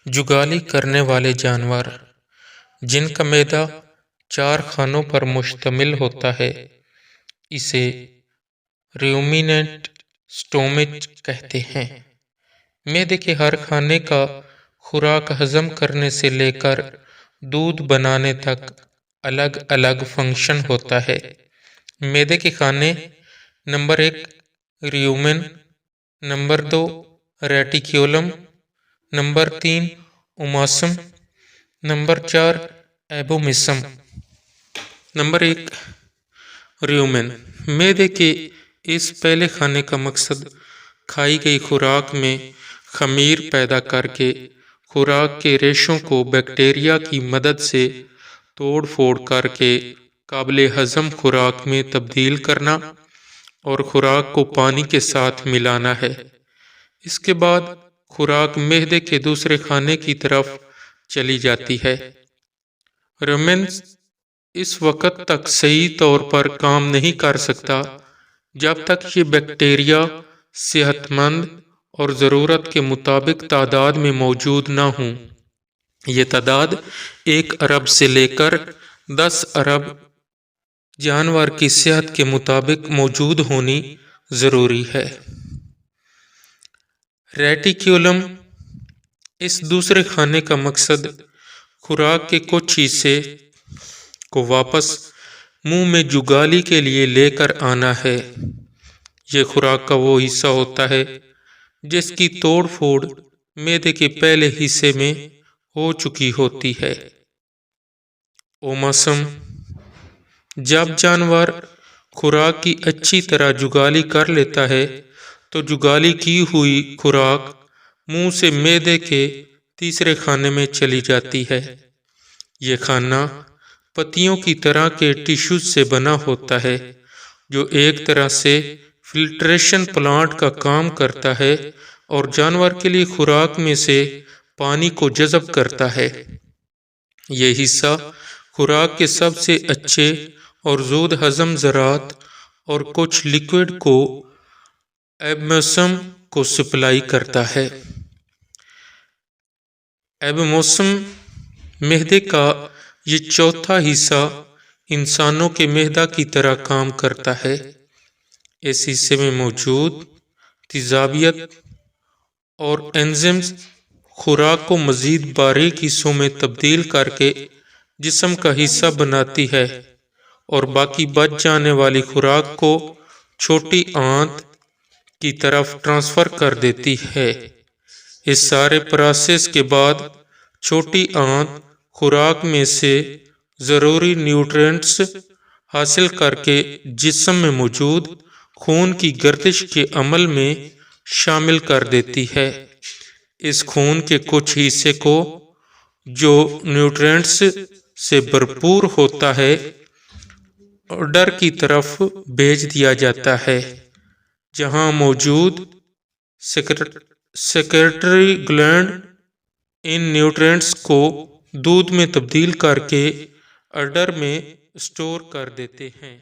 جگالی کرنے والے جانور جن کا معدہ 4 خانوں پر مشتمل ہوتا ہے اسے ریومیننٹ سٹومچ کہتے ہیں۔ معدے کے ہر کھانے کا خوراک ہضم کرنے سے لے کر دودھ بنانے تک الگ الگ فنکشن ہوتا ہے۔ معدے کے کھانے: number 1 rumen, number 2 reticulum, number 3 omasum, number 4 abomasum. Number 1 rumen. معدے کے اس پہلے کھانے کا مقصد کھائی گئی خوراک میں خمیر پیدا کر کے خوراک کے ریشوں کو بیکٹیریا کی مدد سے توڑ پھوڑ کر کے قابل ہضم خوراک میں تبدیل کرنا اور خوراک کو پانی کے ساتھ ملانا ہے۔ اس کے بعد خوراک معدے کے دوسرے کھانے کی طرف چلی جاتی ہے۔ رومنس اس وقت تک صحیح طور پر کام نہیں کر سکتا جب تک یہ بیکٹیریا صحت مند اور ضرورت کے مطابق تعداد میں موجود نہ ہوں۔ یہ تعداد 1 ارب سے لے کر 10 ارب جانور کی صحت کے مطابق موجود ہونی ضروری ہے۔ ریٹیکیولم۔ اس دوسرے کھانے کا مقصد خوراک کے کچھ حصے کو واپس منہ میں جگالی کے لیے لے کر آنا ہے۔ یہ خوراک کا وہ حصہ ہوتا ہے جس کی توڑ پھوڑ معدے کے پہلے حصے میں ہو چکی ہوتی ہے۔ اوماسم۔ جب جانور خوراک کی اچھی طرح جگالی کر لیتا ہے تو جگالی کی ہوئی خوراک منہ سے معدے کے تیسرے کھانے میں چلی جاتی ہے۔ یہ کھانا پتیوں کی طرح کے ٹشوز سے بنا ہوتا ہے جو ایک طرح سے فلٹریشن پلانٹ کا کام کرتا ہے اور جانور کے لیے خوراک میں سے پانی کو جذب کرتا ہے۔ یہ حصہ خوراک کے سب سے اچھے اور زود ہضم ذرات اور کچھ لیکوئڈ کو ایبومیسم کو سپلائی کرتا ہے۔ ایبومیسم معدے کا یہ چوتھا حصہ انسانوں کے معدہ کی طرح کام کرتا ہے۔ اس حصے میں موجود تیزابیت اور انزیمز خوراک کو مزید باریک حصوں میں تبدیل کر کے جسم کا حصہ بناتی ہے اور باقی بچ جانے والی خوراک کو چھوٹی آنت کی طرف ٹرانسفر کر دیتی ہے۔ اس سارے پروسیس کے بعد چھوٹی آنت خوراک میں سے ضروری نیوٹرینٹس حاصل کر کے جسم میں موجود خون کی گردش کے عمل میں شامل کر دیتی ہے۔ اس خون کے کچھ حصے کو جو نیوٹرینٹس سے بھرپور ہوتا ہے اڈر کی طرف بھیج دیا جاتا ہے جہاں موجود سیکریٹری گلینڈ ان نیوٹرینٹس کو دودھ میں تبدیل کر کے اڈر میں اسٹور کر دیتے ہیں۔